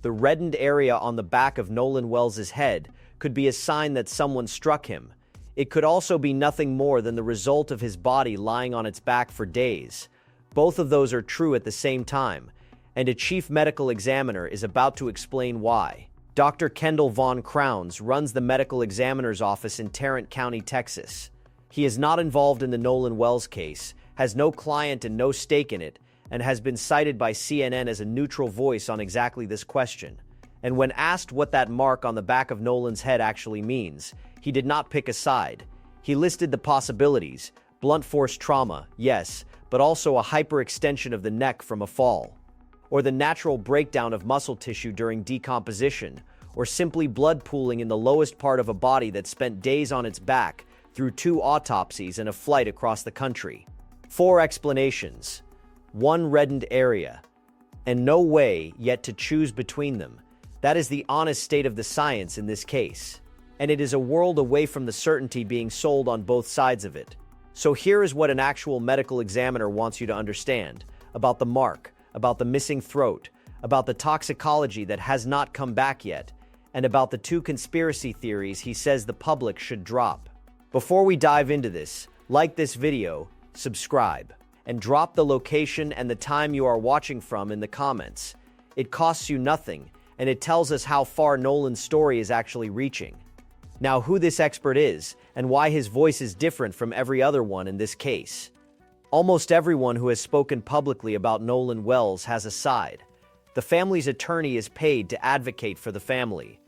The reddened area on the back of Nolan Wells's head could be a sign that someone struck him. It could also be nothing more than the result of his body lying on its back for days. Both of those are true at the same time, and a chief medical examiner is about to explain why. Dr. Kendall Von Crowns runs the medical examiner's office in Tarrant County, Texas. He is not involved in the Nolan Wells case, has no client and no stake in it, and has been cited by CNN as a neutral voice on exactly this question. And when asked what that mark on the back of Nolan's head actually means, he did not pick a side. He listed the possibilities: blunt force trauma, yes, but also a hyperextension of the neck from a fall, or the natural breakdown of muscle tissue during decomposition, or simply blood pooling in the lowest part of a body that spent days on its back through 2 autopsies and a flight across the country. 4 explanations, 1 reddened area, and no way yet to choose between them. That is the honest state of the science in this case, and it is a world away from the certainty being sold on both sides of it. So here is what an actual medical examiner wants you to understand about the mark, about the missing throat, about the toxicology that has not come back yet, and about the 2 conspiracy theories he says the public should drop. Before we dive into this, like this video, subscribe, and drop the location and the time you are watching from in the comments. It costs you nothing, and it tells us how far Nolan's story is actually reaching. Now, who this expert is, and why his voice is different from every other one in this case. Almost everyone who has spoken publicly about Nolan Wells has a side. The family's attorney is paid to advocate for the family.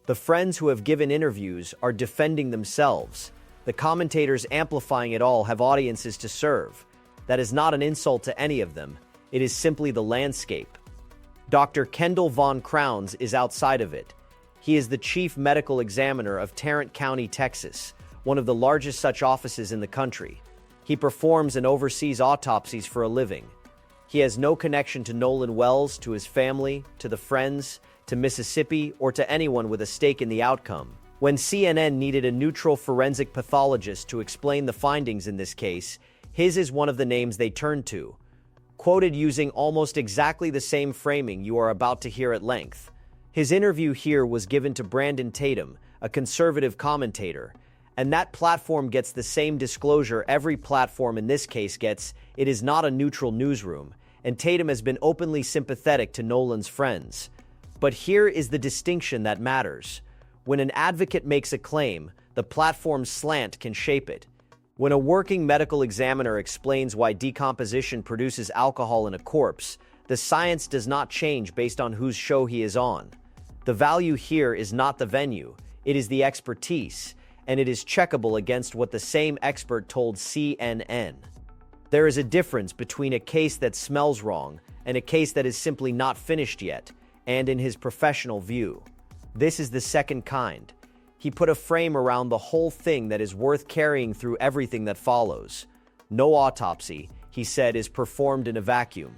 The friends who have given interviews are defending themselves. The commentators amplifying it all have audiences to serve. That is not an insult to any of them. It is simply the landscape. Dr. Kendall Von Crowns is outside of it. He is the chief medical examiner of Tarrant County, Texas, one of the largest such offices in the country. He performs and oversees autopsies for a living. He has no connection to Nolan Wells, to his family, to the friends, to Mississippi, or to anyone with a stake in the outcome. When CNN needed a neutral forensic pathologist to explain the findings in this case, his is one of the names they turned to. Quoted using almost exactly the same framing you are about to hear at length. His interview here was given to Brandon Tatum, a conservative commentator, and that platform gets the same disclosure every platform in this case gets. It is not a neutral newsroom, and Tatum has been openly sympathetic to Nolan's friends. But here is the distinction that matters. When an advocate makes a claim, the platform's slant can shape it. When a working medical examiner explains why decomposition produces alcohol in a corpse, the science does not change based on whose show he is on. The value here is not the venue, it is the expertise, and it is checkable against what the same expert told CNN. There is a difference between a case that smells wrong and a case that is simply not finished yet, and in his professional view. This is the second kind. He put a frame around the whole thing that is worth carrying through everything that follows. No autopsy, he said, is performed in a vacuum.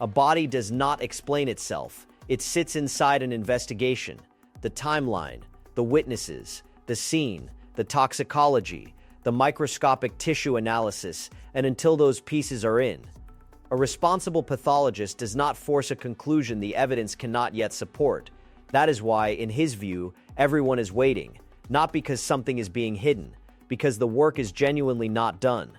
A body does not explain itself. It sits inside an investigation. The timeline, the witnesses, the scene, the toxicology, the microscopic tissue analysis, and until those pieces are in. A responsible pathologist does not force a conclusion the evidence cannot yet support. That is why, in his view, everyone is waiting. Not because something is being hidden, because the work is genuinely not done.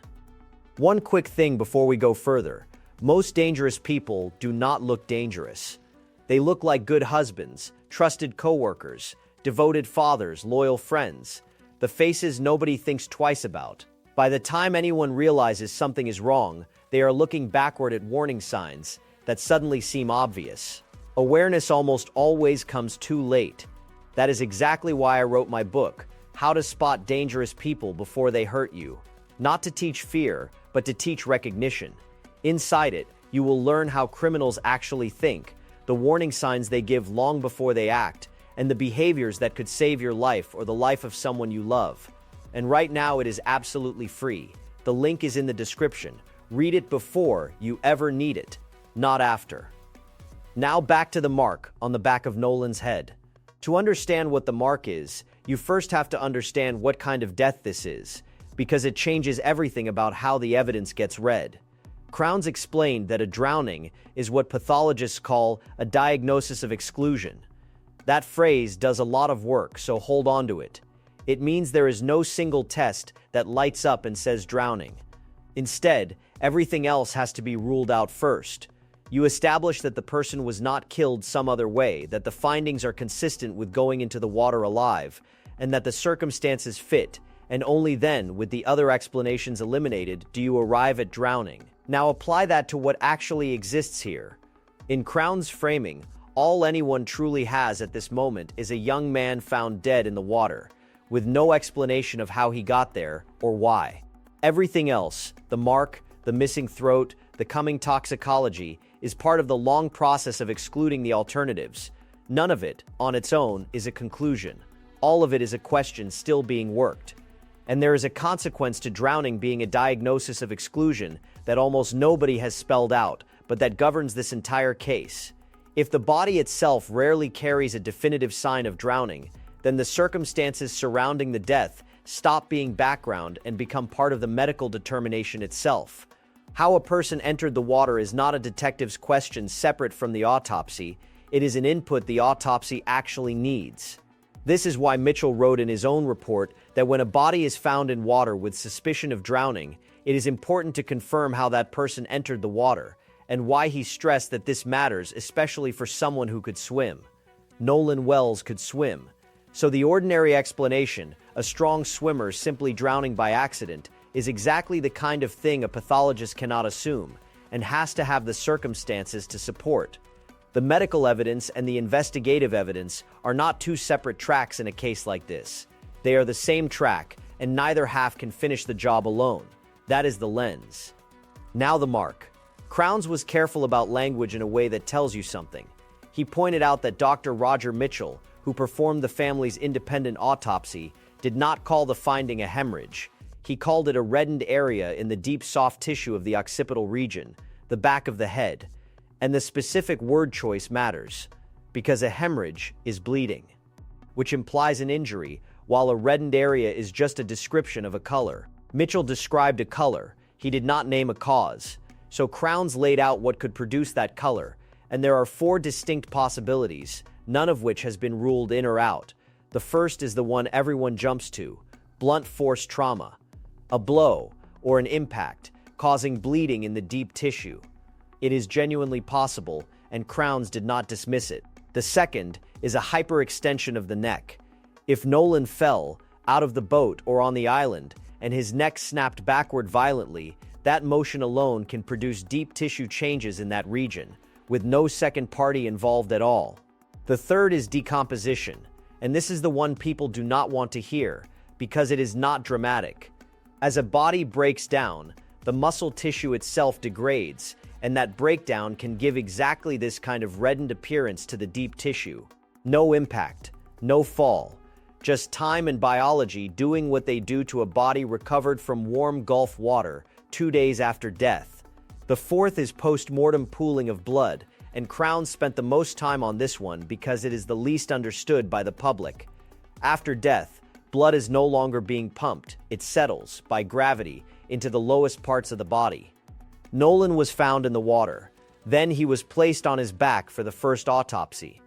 One quick thing before we go further. Most dangerous people do not look dangerous. They look like good husbands, trusted coworkers, devoted fathers, loyal friends. The faces nobody thinks twice about. By the time anyone realizes something is wrong, they are looking backward at warning signs that suddenly seem obvious. Awareness almost always comes too late. That is exactly why I wrote my book, How to Spot Dangerous People Before They Hurt You. Not to teach fear, but to teach recognition. Inside it, you will learn how criminals actually think, the warning signs they give long before they act, and the behaviors that could save your life or the life of someone you love. And right now it is absolutely free. The link is in the description. Read it before you ever need it, not after. Now back to the mark on the back of Nolan's head. To understand what the mark is, you first have to understand what kind of death this is, because it changes everything about how the evidence gets read. Crowns explained that a drowning is what pathologists call a diagnosis of exclusion. That phrase does a lot of work, so hold on to it. It means there is no single test that lights up and says drowning. Instead, everything else has to be ruled out first. You establish that the person was not killed some other way, that the findings are consistent with going into the water alive, and that the circumstances fit, and only then, with the other explanations eliminated, do you arrive at drowning. Now apply that to what actually exists here. In Crowns' framing, all anyone truly has at this moment is a young man found dead in the water, with no explanation of how he got there or why. Everything else, the mark, the missing throat, the coming toxicology, is part of the long process of excluding the alternatives. None of it, on its own, is a conclusion. All of it is a question still being worked. And there is a consequence to drowning being a diagnosis of exclusion that almost nobody has spelled out, but that governs this entire case. If the body itself rarely carries a definitive sign of drowning, then the circumstances surrounding the death stop being background and become part of the medical determination itself. How a person entered the water is not a detective's question separate from the autopsy. It is an input the autopsy actually needs. This is why Mitchell wrote in his own report that when a body is found in water with suspicion of drowning, it is important to confirm how that person entered the water, and why he stressed that this matters, especially for someone who could swim. Nolan Wells could swim. So the ordinary explanation, a strong swimmer simply drowning by accident, is exactly the kind of thing a pathologist cannot assume, and has to have the circumstances to support. The medical evidence and the investigative evidence are not two separate tracks in a case like this. They are the same track, and neither half can finish the job alone. That is the lens. Now the mark. Crowns was careful about language in a way that tells you something. He pointed out that Dr. Roger Mitchell, who performed the family's independent autopsy, did not call the finding a hemorrhage. He called it a reddened area in the deep soft tissue of the occipital region, the back of the head. And the specific word choice matters, because a hemorrhage is bleeding, which implies an injury, while a reddened area is just a description of a color. Mitchell described a color. He did not name a cause. So Crowns laid out what could produce that color, and there are 4 distinct possibilities, none of which has been ruled in or out. The first is the one everyone jumps to: blunt force trauma. A blow, or an impact, causing bleeding in the deep tissue. It is genuinely possible, and Crowns did not dismiss it. The second is a hyperextension of the neck. If Nolan fell, out of the boat or on the island, and his neck snapped backward violently, that motion alone can produce deep tissue changes in that region, with no second party involved at all. The third is decomposition, and this is the one people do not want to hear, because it is not dramatic. As a body breaks down, the muscle tissue itself degrades, and that breakdown can give exactly this kind of reddened appearance to the deep tissue. No impact, no fall, just time and biology doing what they do to a body recovered from warm Gulf water 2 days after death. The fourth is post-mortem pooling of blood, and Crowns spent the most time on this one because it is the least understood by the public. After death, blood is no longer being pumped, it settles, by gravity, into the lowest parts of the body. Nolan was found in the water. Then he was placed on his back for the first autopsy.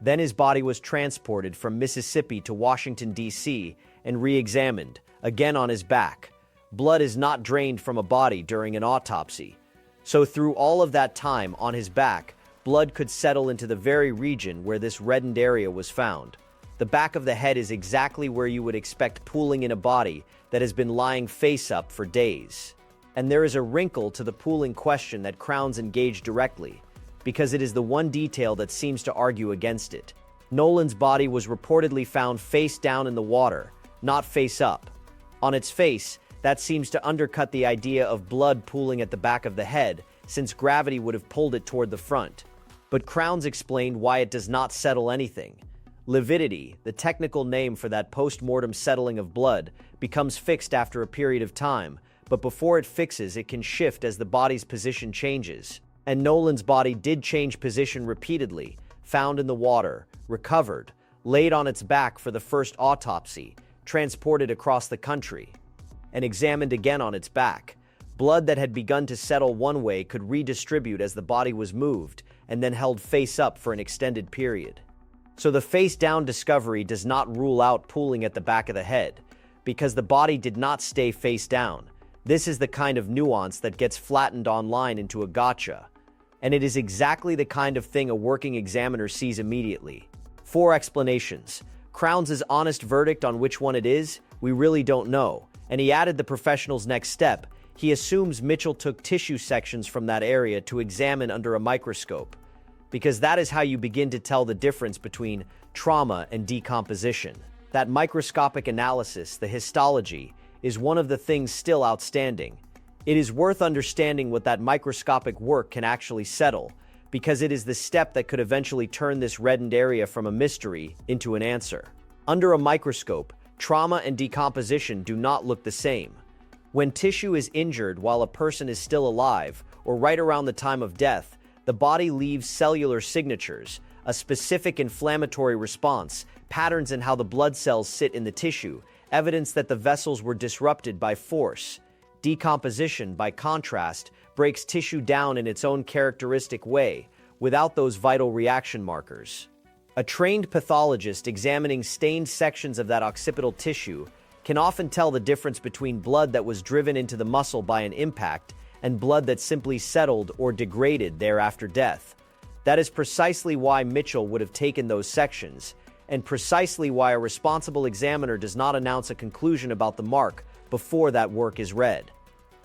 Then his body was transported from Mississippi to Washington, D.C., and re-examined, again on his back. Blood is not drained from a body during an autopsy. So through all of that time on his back, blood could settle into the very region where this reddened area was found. The back of the head is exactly where you would expect pooling in a body that has been lying face up for days. And there is a wrinkle to the pooling question that Crowns engaged directly, because it is the one detail that seems to argue against it. Nolan's body was reportedly found face down in the water, not face up. On its face, that seems to undercut the idea of blood pooling at the back of the head, since gravity would have pulled it toward the front. But Crowns explained why it does not settle anything. Lividity, the technical name for that post-mortem settling of blood, becomes fixed after a period of time, but before it fixes, it can shift as the body's position changes. And Nolan's body did change position repeatedly, found in the water, recovered, laid on its back for the first autopsy, transported across the country, and examined again on its back. Blood that had begun to settle one way could redistribute as the body was moved and then held face up for an extended period. So the face-down discovery does not rule out pooling at the back of the head, because the body did not stay face down. This is the kind of nuance that gets flattened online into a gotcha. And it is exactly the kind of thing a working examiner sees immediately. 4 explanations. Crowns' honest verdict on which one it is, we really don't know. And he added the professional's next step. He assumes Mitchell took tissue sections from that area to examine under a microscope, because that is how you begin to tell the difference between trauma and decomposition. That microscopic analysis, the histology, is one of the things still outstanding. It is worth understanding what that microscopic work can actually settle, because it is the step that could eventually turn this reddened area from a mystery into an answer. Under a microscope, trauma and decomposition do not look the same. When tissue is injured while a person is still alive, or right around the time of death, the body leaves cellular signatures, a specific inflammatory response, patterns in how the blood cells sit in the tissue, evidence that the vessels were disrupted by force. Decomposition, by contrast, breaks tissue down in its own characteristic way, without those vital reaction markers. A trained pathologist examining stained sections of that occipital tissue can often tell the difference between blood that was driven into the muscle by an impact and blood that simply settled or degraded there after death. That is precisely why Mitchell would have taken those sections, and precisely why a responsible examiner does not announce a conclusion about the mark before that work is read.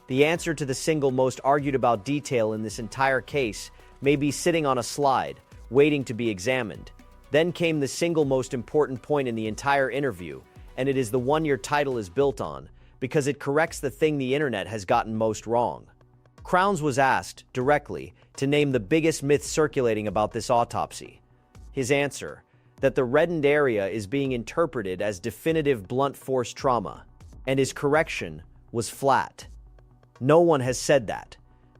The answer to the single most argued about detail in this entire case may be sitting on a slide, waiting to be examined. Then came the single most important point in the entire interview, and it is the one your title is built on, because it corrects the thing the internet has gotten most wrong. Crowns was asked, directly, to name the biggest myth circulating about this autopsy. His answer, that the reddened area is being interpreted as definitive blunt force trauma, and his correction was flat. No one has said that.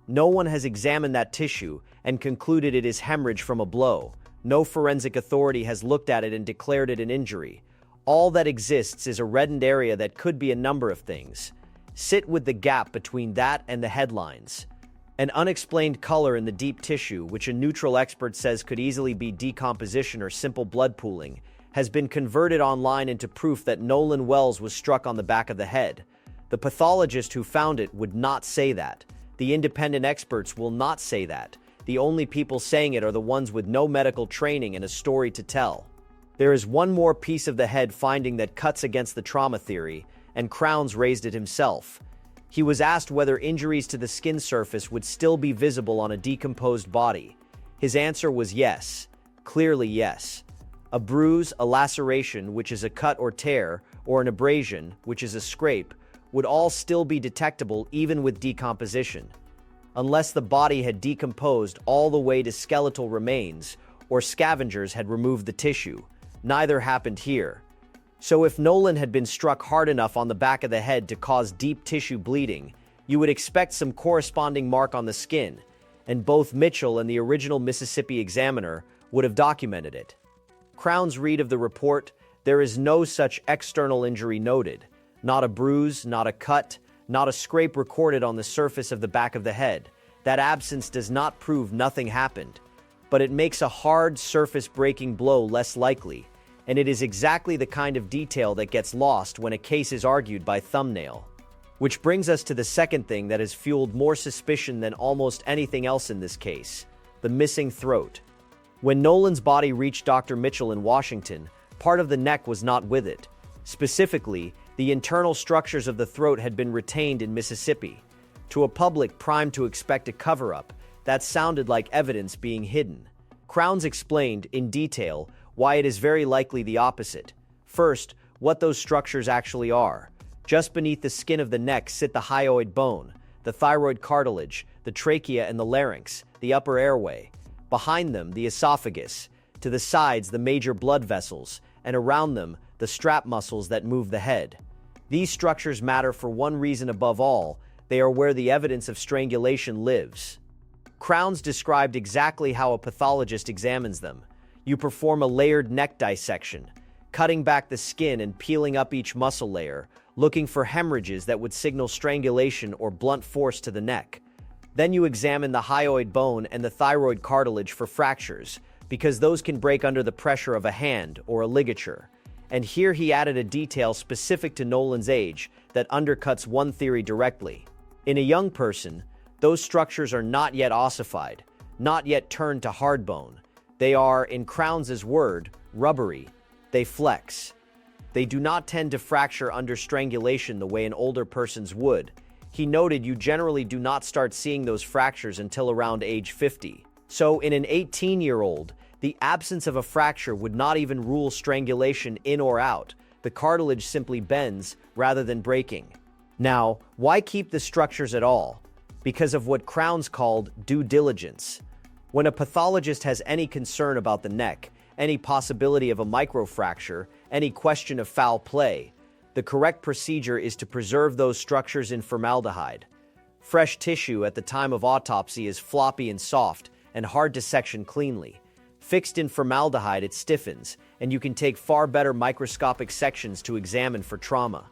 No one has examined that tissue and concluded it is hemorrhage from a blow. No forensic authority has looked at it and declared it an injury. All that exists is a reddened area that could be a number of things. Sit with the gap between that and the headlines. An unexplained color in the deep tissue, which a neutral expert says could easily be decomposition or simple blood pooling, has been converted online into proof that Nolan Wells was struck on the back of the head. The pathologist who found it would not say that. The independent experts will not say that. The only people saying it are the ones with no medical training and a story to tell. There is one more piece of the head finding that cuts against the trauma theory, and Crowns raised it himself. He was asked whether injuries to the skin surface would still be visible on a decomposed body. His answer was yes. Clearly yes. A bruise, a laceration, which is a cut or tear, or an abrasion, which is a scrape, would all still be detectable even with decomposition, unless the body had decomposed all the way to skeletal remains or scavengers had removed the tissue. Neither happened here. So if Nolan had been struck hard enough on the back of the head to cause deep tissue bleeding, you would expect some corresponding mark on the skin, and both Mitchell and the original Mississippi Examiner would have documented it. Crowns read of the report, there is no such external injury noted. Not a bruise, not a cut, not a scrape recorded on the surface of the back of the head. That absence does not prove nothing happened, but it makes a hard surface-breaking blow less likely, and it is exactly the kind of detail that gets lost when a case is argued by thumbnail. Which brings us to the second thing that has fueled more suspicion than almost anything else in this case, the missing throat. When Nolan's body reached Dr. Mitchell in Washington, part of the neck was not with it. Specifically, the internal structures of the throat had been retained in Mississippi. To a public primed to expect a cover-up, that sounded like evidence being hidden. Crowns explained, in detail, why it is very likely the opposite. First, what those structures actually are. Just beneath the skin of the neck sit the hyoid bone, the thyroid cartilage, the trachea and the larynx, the upper airway. Behind them, the esophagus. To the sides, the major blood vessels, and around them, the strap muscles that move the head. These structures matter for one reason above all: they are where the evidence of strangulation lives. Crowns described exactly how a pathologist examines them. You perform a layered neck dissection, cutting back the skin and peeling up each muscle layer, looking for hemorrhages that would signal strangulation or blunt force to the neck. Then you examine the hyoid bone and the thyroid cartilage for fractures, because those can break under the pressure of a hand or a ligature. And here he added a detail specific to Nolan's age that undercuts one theory directly. In a young person, those structures are not yet ossified, not yet turned to hard bone. They are, in Crowns' word, rubbery. They flex. They do not tend to fracture under strangulation the way an older person's would. He noted you generally do not start seeing those fractures until around age 50. So in an 18-year-old, the absence of a fracture would not even rule strangulation in or out. The cartilage simply bends rather than breaking. Now, why keep the structures at all? Because of what Crowns called due diligence. When a pathologist has any concern about the neck, any possibility of a microfracture, any question of foul play, the correct procedure is to preserve those structures in formaldehyde. Fresh tissue at the time of autopsy is floppy and soft and hard to section cleanly. Fixed in formaldehyde, it stiffens, and you can take far better microscopic sections to examine for trauma.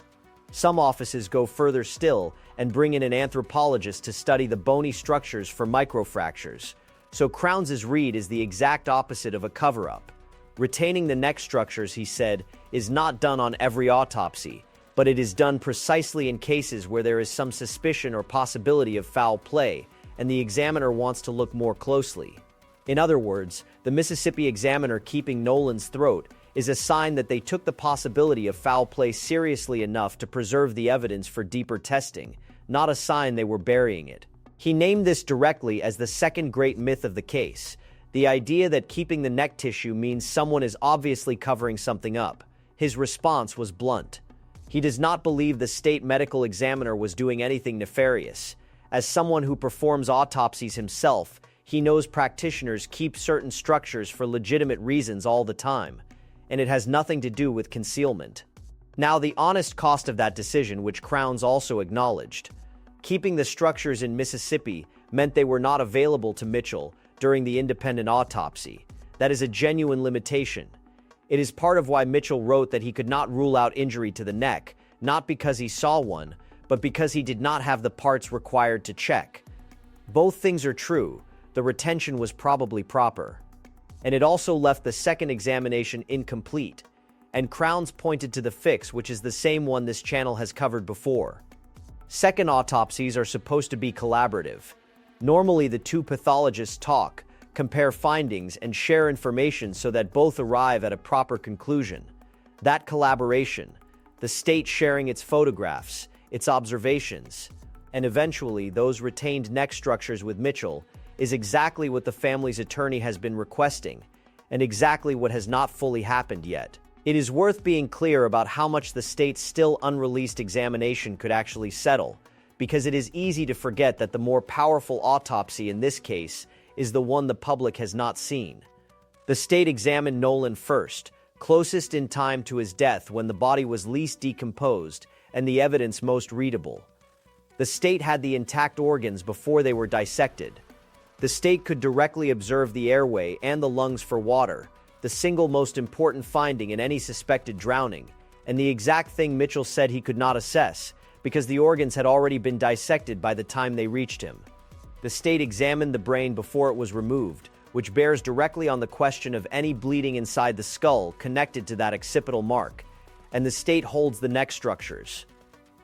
Some offices go further still and bring in an anthropologist to study the bony structures for microfractures. So Crowns' read is the exact opposite of a cover-up. Retaining the neck structures, he said, is not done on every autopsy, but it is done precisely in cases where there is some suspicion or possibility of foul play, and the examiner wants to look more closely. In other words, the Mississippi examiner keeping Nolan's throat is a sign that they took the possibility of foul play seriously enough to preserve the evidence for deeper testing, not a sign they were burying it. He named this directly as the second great myth of the case, the idea that keeping the neck tissue means someone is obviously covering something up. His response was blunt. He does not believe the state medical examiner was doing anything nefarious. As someone who performs autopsies himself, he knows practitioners keep certain structures for legitimate reasons all the time, and it has nothing to do with concealment. Now, the honest cost of that decision, which Crowns also acknowledged. Keeping the structures in Mississippi meant they were not available to Mitchell during the independent autopsy. That is a genuine limitation. It is part of why Mitchell wrote that he could not rule out injury to the neck, not because he saw one, but because he did not have the parts required to check. Both things are true. The retention was probably proper. And it also left the second examination incomplete. And Crowns pointed to the fix, which is the same one this channel has covered before. Second autopsies are supposed to be collaborative. Normally, the two pathologists talk, compare findings, and share information so that both arrive at a proper conclusion. That collaboration, the state sharing its photographs, its observations, and eventually those retained neck structures with Mitchell, is exactly what the family's attorney has been requesting, and exactly what has not fully happened yet. It is worth being clear about how much the state's still unreleased examination could actually settle, because it is easy to forget that the more powerful autopsy in this case is the one the public has not seen. The state examined Nolan first, closest in time to his death when the body was least decomposed and the evidence most readable. The state had the intact organs before they were dissected. The state could directly observe the airway and the lungs for water, the single most important finding in any suspected drowning, and the exact thing Mitchell said he could not assess, because the organs had already been dissected by the time they reached him. The state examined the brain before it was removed, which bears directly on the question of any bleeding inside the skull connected to that occipital mark, and the state holds the neck structures.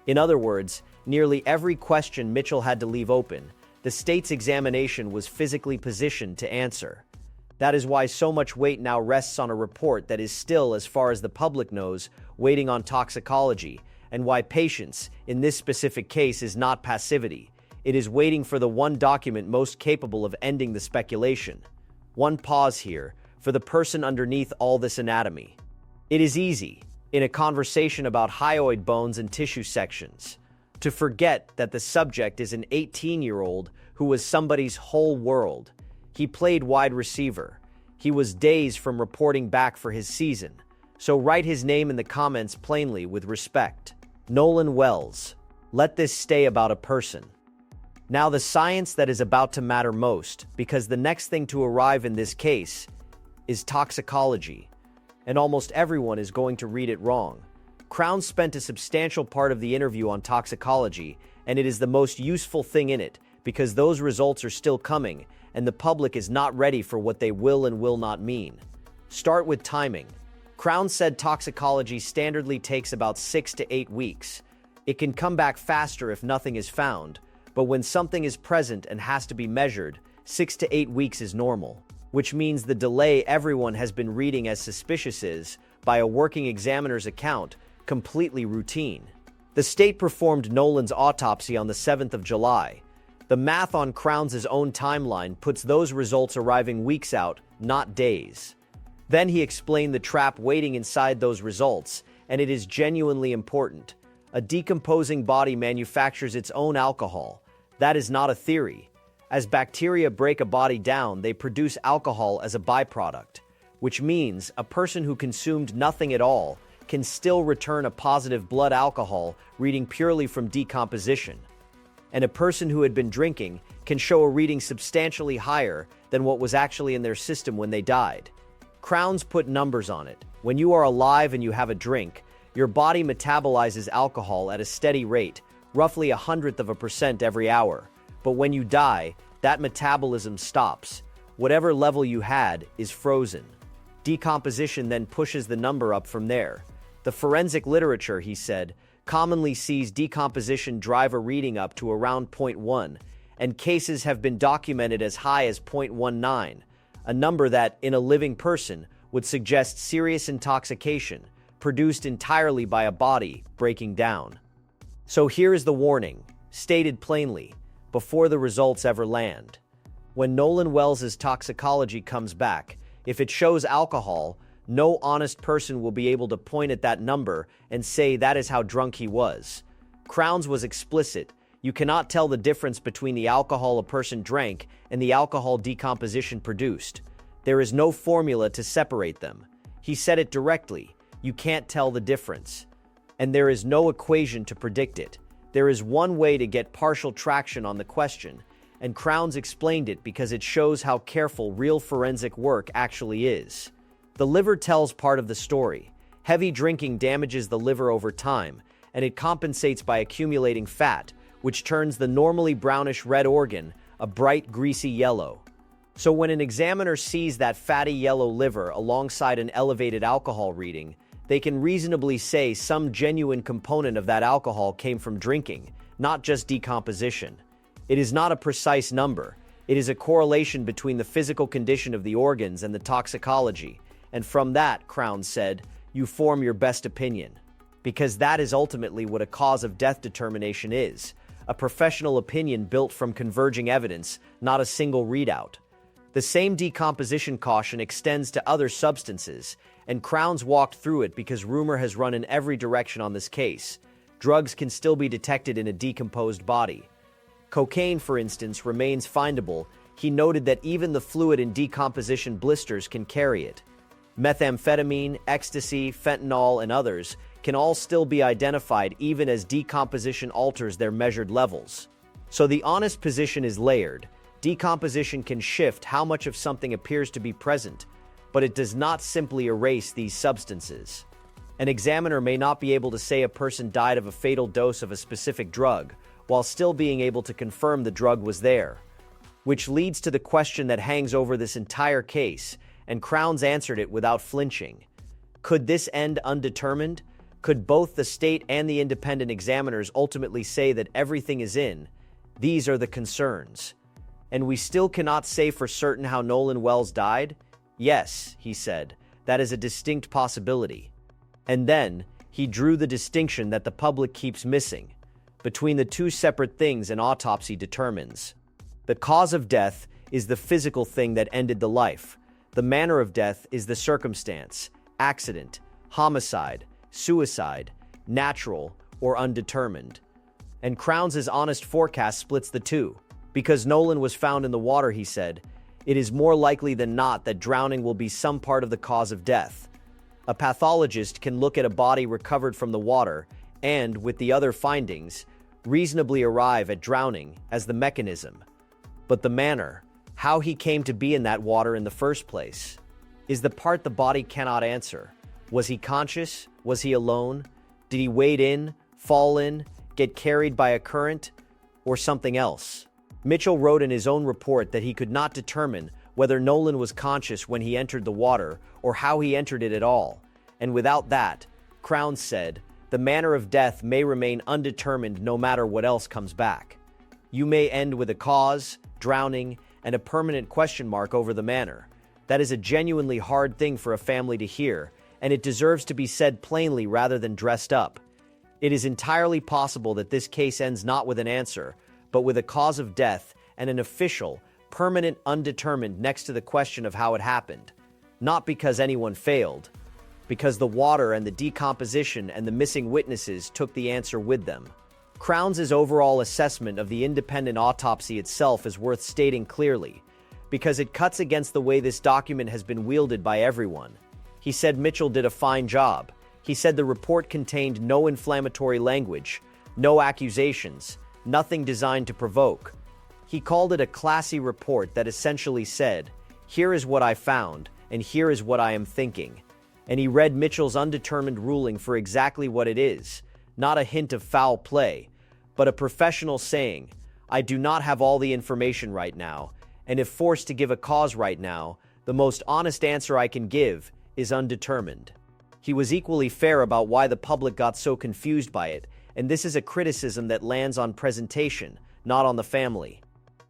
In other words, nearly every question Mitchell had to leave open, the state's examination was physically positioned to answer. That is why so much weight now rests on a report that is still, as far as the public knows, waiting on toxicology, and why patience, in this specific case, is not passivity. It is waiting for the one document most capable of ending the speculation. One pause here, for the person underneath all this anatomy. It is easy, in a conversation about hyoid bones and tissue sections, to forget that the subject is an 18-year-old who was somebody's whole world. He played wide receiver. He was days from reporting back for his season. So write his name in the comments plainly with respect. Nolan Wells. Let this stay about a person. Now the science that is about to matter most, because the next thing to arrive in this case is toxicology, and almost everyone is going to read it wrong. Crowns spent a substantial part of the interview on toxicology, and it is the most useful thing in it because those results are still coming, and the public is not ready for what they will and will not mean. Start with timing. Crowns said toxicology standardly takes about 6 to 8 weeks. It can come back faster if nothing is found, but when something is present and has to be measured, 6 to 8 weeks is normal, which means the delay everyone has been reading as suspicious is, by a working examiner's account, completely routine. The state performed Nolan's autopsy on the 7th of July. The math on Crowns' own timeline puts those results arriving weeks out, not days. Then he explained the trap waiting inside those results, and it is genuinely important. A decomposing body manufactures its own alcohol. That is not a theory. As bacteria break a body down, they produce alcohol as a byproduct, which means a person who consumed nothing at all can still return a positive blood alcohol reading purely from decomposition. And a person who had been drinking can show a reading substantially higher than what was actually in their system when they died. Crowns put numbers on it. When you are alive and you have a drink, your body metabolizes alcohol at a steady rate, roughly 0.01% every hour. But when you die, that metabolism stops. Whatever level you had is frozen. Decomposition then pushes the number up from there. The forensic literature, he said, commonly sees decomposition drive a reading up to around 0.1, and cases have been documented as high as 0.19, a number that, in a living person, would suggest serious intoxication, produced entirely by a body breaking down. So here is the warning, stated plainly, before the results ever land. When Nolan Wells' toxicology comes back, if it shows alcohol, no honest person will be able to point at that number and say that is how drunk he was. Crowns was explicit. You cannot tell the difference between the alcohol a person drank and the alcohol decomposition produced. There is no formula to separate them. He said it directly. You can't tell the difference. And there is no equation to predict it. There is one way to get partial traction on the question, and Crowns explained it because it shows how careful real forensic work actually is. The liver tells part of the story. Heavy drinking damages the liver over time, and it compensates by accumulating fat, which turns the normally brownish red organ a bright greasy yellow. So when an examiner sees that fatty yellow liver alongside an elevated alcohol reading, they can reasonably say some genuine component of that alcohol came from drinking, not just decomposition. It is not a precise number. It is a correlation between the physical condition of the organs and the toxicology. And from that, Crowns said, you form your best opinion. Because that is ultimately what a cause of death determination is. A professional opinion built from converging evidence, not a single readout. The same decomposition caution extends to other substances, and Crowns walked through it because rumor has run in every direction on this case. Drugs can still be detected in a decomposed body. Cocaine, for instance, remains findable. He noted that even the fluid in decomposition blisters can carry it. Methamphetamine, ecstasy, fentanyl, and others can all still be identified even as decomposition alters their measured levels. So the honest position is layered. Decomposition can shift how much of something appears to be present, but it does not simply erase these substances. An examiner may not be able to say a person died of a fatal dose of a specific drug, while still being able to confirm the drug was there. Which leads to the question that hangs over this entire case, and Crowns answered it without flinching. Could this end undetermined? Could both the state and the independent examiners ultimately say that everything is in? These are the concerns. And we still cannot say for certain how Nolan Wells died? Yes, he said, that is a distinct possibility. And then, he drew the distinction that the public keeps missing, between the two separate things an autopsy determines. The cause of death is the physical thing that ended the life. The manner of death is the circumstance, accident, homicide, suicide, natural, or undetermined. And Crowns' honest forecast splits the two. Because Nolan was found in the water, he said, it is more likely than not that drowning will be some part of the cause of death. A pathologist can look at a body recovered from the water and, with the other findings, reasonably arrive at drowning as the mechanism. But the manner, how he came to be in that water in the first place, is the part the body cannot answer. Was he conscious? Was he alone? Did he wade in, fall in, get carried by a current, or something else? Mitchell wrote in his own report that he could not determine whether Nolan was conscious when he entered the water or how he entered it at all. And without that, Crowns said, the manner of death may remain undetermined no matter what else comes back. You may end with a cause, drowning, and a permanent question mark over the manner. That is a genuinely hard thing for a family to hear, and it deserves to be said plainly rather than dressed up. It is entirely possible that this case ends not with an answer, but with a cause of death and an official, permanent undetermined next to the question of how it happened. Not because anyone failed, because the water and the decomposition and the missing witnesses took the answer with them. Crowns' overall assessment of the independent autopsy itself is worth stating clearly, because it cuts against the way this document has been wielded by everyone. He said Mitchell did a fine job. He said the report contained no inflammatory language, no accusations, nothing designed to provoke. He called it a classy report that essentially said, here is what I found, and here is what I am thinking. And he read Mitchell's undetermined ruling for exactly what it is, not a hint of foul play, but a professional saying, I do not have all the information right now, and if forced to give a cause right now, the most honest answer I can give is undetermined. He was equally fair about why the public got so confused by it, and this is a criticism that lands on presentation, not on the family.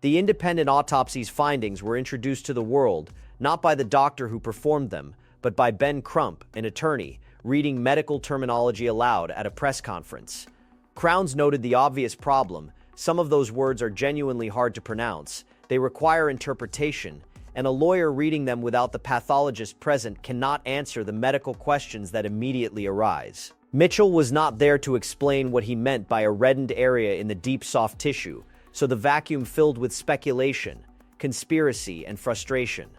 The independent autopsy's findings were introduced to the world, not by the doctor who performed them, but by Ben Crump, an attorney, reading medical terminology aloud at a press conference. Crowns noted the obvious problem. Some of those words are genuinely hard to pronounce. They require interpretation, and a lawyer reading them without the pathologist present cannot answer the medical questions that immediately arise. Mitchell was not there to explain what he meant by a reddened area in the deep soft tissue, so the vacuum filled with speculation, conspiracy, and frustration.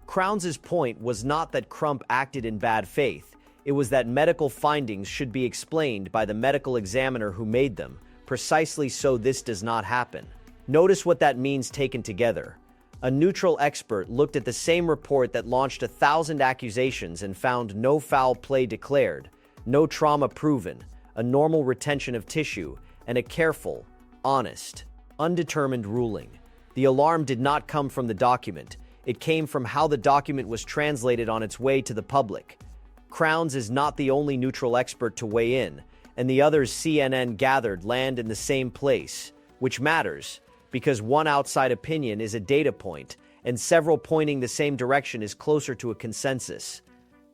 Crowns' point was not that Crump acted in bad faith. It was that medical findings should be explained by the medical examiner who made them, precisely so this does not happen. Notice what that means taken together. A neutral expert looked at the same report that launched 1,000 accusations and found no foul play declared, no trauma proven, a normal retention of tissue, and a careful, honest, undetermined ruling. The alarm did not come from the document. It came from how the document was translated on its way to the public. Crowns is not the only neutral expert to weigh in, and the others CNN gathered land in the same place, which matters, because one outside opinion is a data point, and several pointing the same direction is closer to a consensus.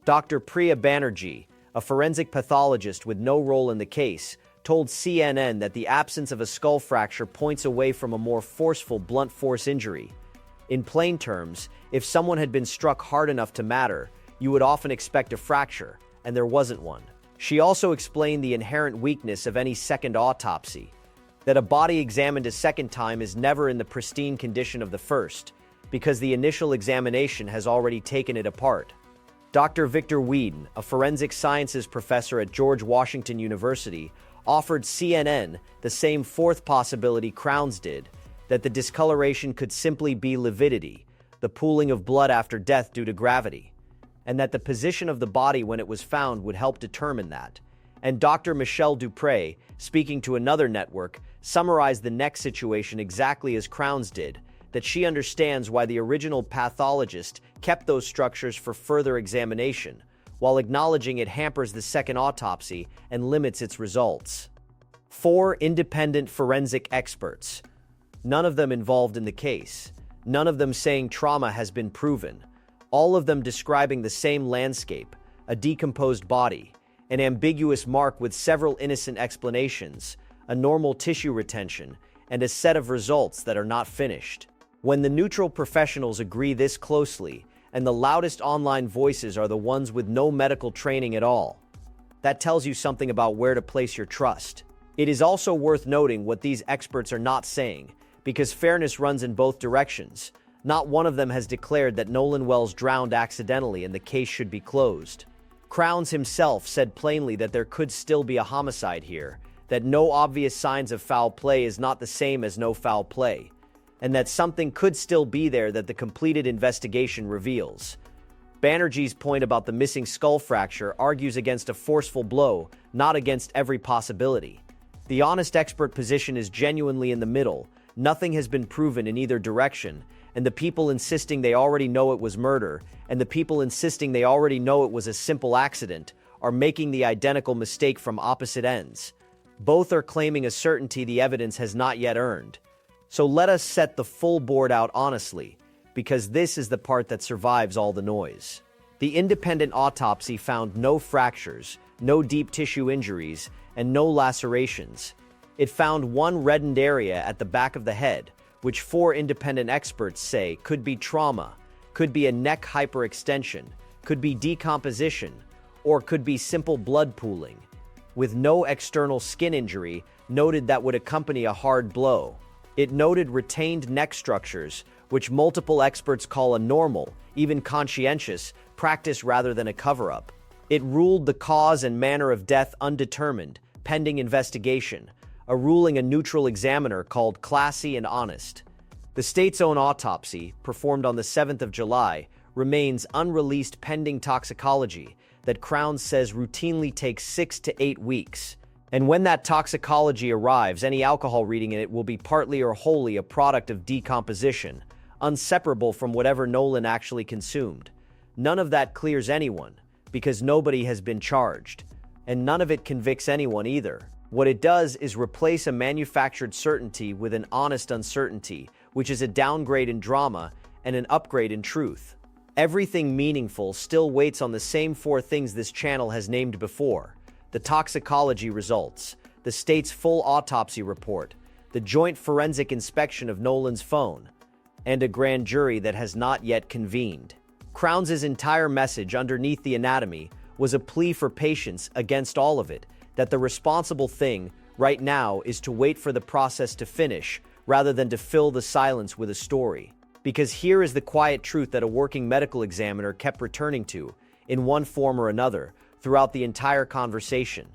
Dr. Priya Banerjee, a forensic pathologist with no role in the case, told CNN that the absence of a skull fracture points away from a more forceful blunt force injury. In plain terms, if someone had been struck hard enough to matter, you would often expect a fracture, and there wasn't one. She also explained the inherent weakness of any second autopsy, that a body examined a second time is never in the pristine condition of the first, because the initial examination has already taken it apart. Dr. Victor Whedon, a forensic sciences professor at George Washington University, offered CNN the same fourth possibility Crowns did, that the discoloration could simply be lividity, the pooling of blood after death due to gravity, and that the position of the body when it was found would help determine that. And Dr. Michelle Dupre, speaking to another network, summarized the next situation exactly as Crowns did, that she understands why the original pathologist kept those structures for further examination, while acknowledging it hampers the second autopsy and limits its results. 4 independent forensic experts. None of them involved in the case. None of them saying trauma has been proven. All of them describing the same landscape, a decomposed body, an ambiguous mark with several innocent explanations, a normal tissue retention, and a set of results that are not finished. When the neutral professionals agree this closely, and the loudest online voices are the ones with no medical training at all, that tells you something about where to place your trust. It is also worth noting what these experts are not saying, because fairness runs in both directions. Not one of them has declared that Nolan Wells drowned accidentally and the case should be closed. Crowns himself said plainly that there could still be a homicide here, that no obvious signs of foul play is not the same as no foul play, and that something could still be there that the completed investigation reveals. Banerjee's point about the missing skull fracture argues against a forceful blow, not against every possibility. The honest expert position is genuinely in the middle. Nothing has been proven in either direction, and the people insisting they already know it was murder, and the people insisting they already know it was a simple accident, are making the identical mistake from opposite ends. Both are claiming a certainty the evidence has not yet earned. So let us set the full board out honestly, because this is the part that survives all the noise. The independent autopsy found no fractures, no deep tissue injuries, and no lacerations. It found one reddened area at the back of the head, which 4 independent experts say could be trauma, could be a neck hyperextension, could be decomposition, or could be simple blood pooling, with no external skin injury noted that would accompany a hard blow. It noted retained neck structures, which multiple experts call a normal, even conscientious, practice rather than a cover-up. It ruled the cause and manner of death undetermined, pending investigation, a ruling a neutral examiner called classy and honest. The state's own autopsy, performed on the 7th of July, remains unreleased pending toxicology that Crowns says routinely takes 6 to 8 weeks. And when that toxicology arrives, any alcohol reading in it will be partly or wholly a product of decomposition, inseparable from whatever Nolan actually consumed. None of that clears anyone, because nobody has been charged. And none of it convicts anyone either. What it does is replace a manufactured certainty with an honest uncertainty, which is a downgrade in drama and an upgrade in truth. Everything meaningful still waits on the same 4 things this channel has named before: the toxicology results, the state's full autopsy report, the joint forensic inspection of Nolan's phone, and a grand jury that has not yet convened. Crowns' entire message underneath the anatomy was a plea for patience against all of it, that the responsible thing right now is to wait for the process to finish rather than to fill the silence with a story. Because here is the quiet truth that a working medical examiner kept returning to, in one form or another, throughout the entire conversation.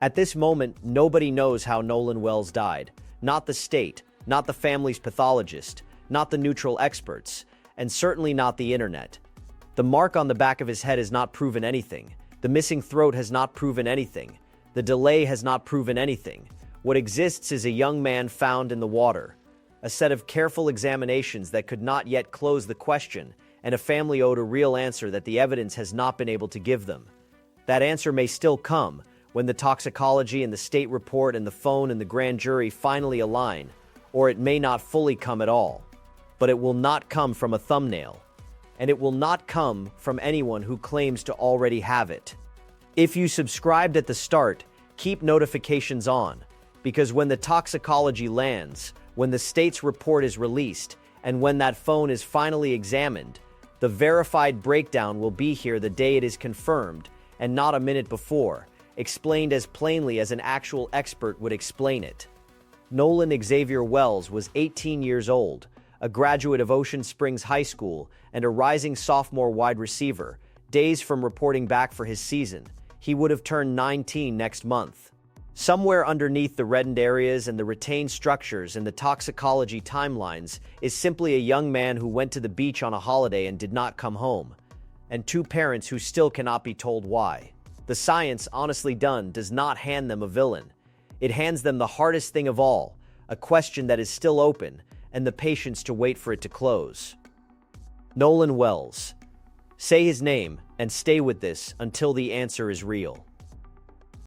At this moment, nobody knows how Nolan Wells died. Not the state, not the family's pathologist, not the neutral experts, and certainly not the internet. The mark on the back of his head has not proven anything. The missing throat has not proven anything. The delay has not proven anything. What exists is a young man found in the water, a set of careful examinations that could not yet close the question, and a family owed a real answer that the evidence has not been able to give them. That answer may still come when the toxicology and the state report and the phone and the grand jury finally align, or it may not fully come at all. But it will not come from a thumbnail, and it will not come from anyone who claims to already have it. If you subscribed at the start, keep notifications on, because when the toxicology lands, when the state's report is released, and when that phone is finally examined, the verified breakdown will be here the day it is confirmed, and not a minute before, explained as plainly as an actual expert would explain it. Nolan Xavier Wells was 18 years old, a graduate of Ocean Springs High School and a rising sophomore wide receiver. Days from reporting back for his season, he would have turned 19 next month. Somewhere underneath the reddened areas and the retained structures in the toxicology timelines is simply a young man who went to the beach on a holiday and did not come home, and 2 parents who still cannot be told why. The science, honestly done, does not hand them a villain. It hands them the hardest thing of all, a question that is still open, and the patience to wait for it to close. Nolan Wells. Say his name and stay with this until the answer is real.